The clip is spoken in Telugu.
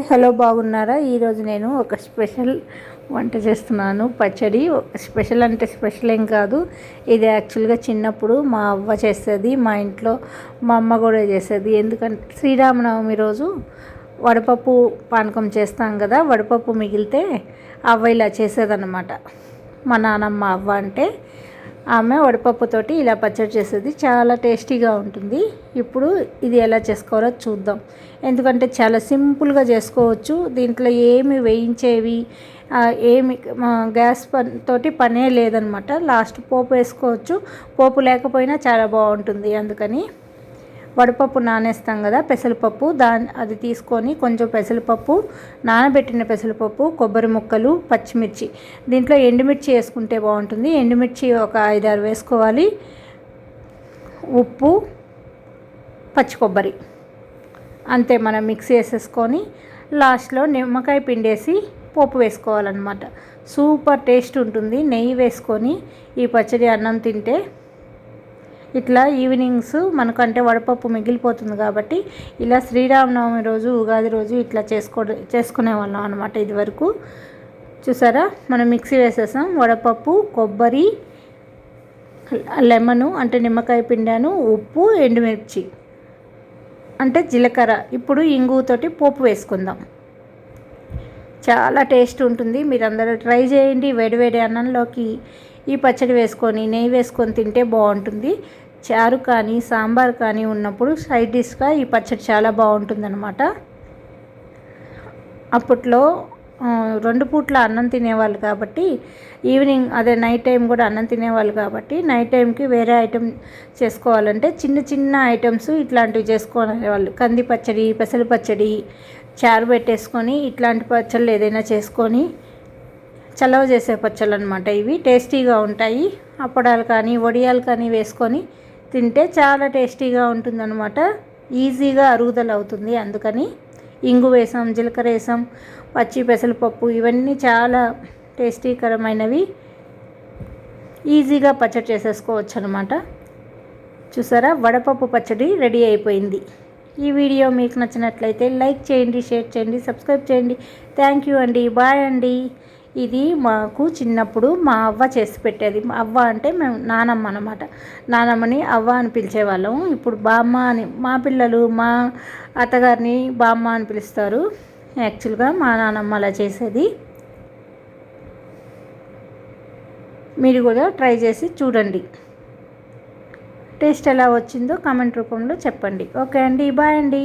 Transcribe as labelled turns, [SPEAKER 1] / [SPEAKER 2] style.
[SPEAKER 1] హలో, బాగున్నారా? ఈరోజు నేను ఒక స్పెషల్ వంట చేస్తున్నాను. పచ్చడి. స్పెషల్ అంటే స్పెషల్ ఏం కాదు. ఇది యాక్చువల్గా చిన్నప్పుడు మా అవ్వ చేసేది, మా ఇంట్లో మా అమ్మ కూడా చేసేది. ఎందుకంటే శ్రీరామనవమి రోజు వడపప్పు పానకం చేస్తాం కదా, వడపప్పు మిగిలితే అవ్వ ఇలా చేసేదన్నమాట. మా నానమ్మ అవ్వ అంటే ఆమె వడపప్పుతోటి ఇలా పచ్చడి చేసేది. చాలా టేస్టీగా ఉంటుంది. ఇప్పుడు ఇది ఎలా చేసుకోవాలో చూద్దాం. ఎందుకంటే చాలా సింపుల్గా చేసుకోవచ్చు. దీంట్లో ఏమి వేయించేవి ఏమి గ్యాస్ తోటి పనే లేదనమాట. లాస్ట్ పోపు వేసుకోవచ్చు. పోపు లేకపోయినా చాలా బాగుంటుంది. అందుకని వడపప్పు నానేస్తాం కదా, పెసరపప్పు, అది తీసుకొని కొంచెం పెసరపప్పు, నానబెట్టిన పెసరపప్పు, కొబ్బరి ముక్కలు, పచ్చిమిర్చి. దీంట్లో ఎండుమిర్చి వేసుకుంటే బాగుంటుంది. ఎండుమిర్చి ఒక 5-6 వేసుకోవాలి. ఉప్పు, పచ్చి కొబ్బరి, అంతే. మనం మిక్సీ వేసేసుకొని లాస్ట్లో నిమ్మకాయ పిండేసి పోపు వేసుకోవాలన్నమాట. సూపర్ టేస్ట్ ఉంటుంది. నెయ్యి వేసుకొని ఈ పచ్చడి అన్నం తింటే, ఇట్లా ఈవినింగ్స్ మనకంటే వడపప్పు మిగిలిపోతుంది కాబట్టి ఇలా శ్రీరామనవమి రోజు, ఉగాది రోజు ఇట్లా చేసుకునేవాళ్ళం అనమాట. ఇదివరకు చూసారా, మనం మిక్సీ వేసేసాం. వడపప్పు, కొబ్బరి, లెమను అంటే నిమ్మకాయ పిండాను, ఉప్పు, ఎండుమిర్చి అంటే జీలకర్ర. ఇప్పుడు ఇంగువతోటి పోపు వేసుకుందాం. చాలా టేస్ట్ ఉంటుంది. మీరందరూ ట్రై చేయండి. వేడివేడి అన్నంలోకి ఈ పచ్చడి వేసుకొని నెయ్యి వేసుకొని తింటే బాగుంటుంది. చారు కానీ సాంబార్ కానీ ఉన్నప్పుడు సైడ్ డిష్గా ఈ పచ్చడి చాలా బాగుంటుందన్నమాట. అప్పట్లో 2 పూట్ల అన్నం తినేవాళ్ళు కాబట్టి, ఈవినింగ్ అదే నైట్ టైం కూడా అన్నం తినేవాళ్ళు కాబట్టి, నైట్ టైంకి వేరే ఐటెం చేసుకోవాలంటే చిన్న చిన్న ఐటమ్స్ ఇట్లాంటివి చేసుకోనేవాళ్ళు. కంది పచ్చడి, పెసలు పచ్చడి, చారు పెట్టేసుకొని ఇట్లాంటి పచ్చళ్ళు ఏదైనా చేసుకొని చలవ చేసే పచ్చళ్ళు అనమాట. ఇవి టేస్టీగా ఉంటాయి. అప్పడాలు కానీ వడియాలు కానీ వేసుకొని తింటే చాలా టేస్టీగా ఉంటుందన్నమాట. ఈజీగా అరుగుదల అవుతుంది. అందుకని ఇంగు వేసాం, జీలకర్ర వేసాం, పచ్చి పెసరపప్పు, ఇవన్నీ చాలా టేస్టీకరమైనవి. ఈజీగా పచ్చడి చేసేసుకోవచ్చు అనమాట. చూసారా, వడపప్పు పచ్చడి రెడీ అయిపోయింది. ఈ వీడియో మీకు నచ్చినట్లయితే లైక్ చేయండి, షేర్ చేయండి, సబ్స్క్రైబ్ చేయండి. థ్యాంక్ యూ అండి. బాయ్ అండి. ఇది మాకు చిన్నప్పుడు మా అవ్వ చేసి పెట్టేది. అవ్వ అంటే మేము నానమ్మ అనమాట. నానమ్మని అవ్వ అని పిలిచేవాళ్ళం. ఇప్పుడు బామ్మ అని మా పిల్లలు మా అత్తగారిని బామ్మ అని పిలుస్తారు. యాక్చువల్గా మా నానమ్మ అలా చేసేది. మీరు కూడా ట్రై చేసి చూడండి. టేస్ట్ ఎలా వచ్చిందో కామెంట్ రూపంలో చెప్పండి. ఓకే అండి, బాయ్ అండి.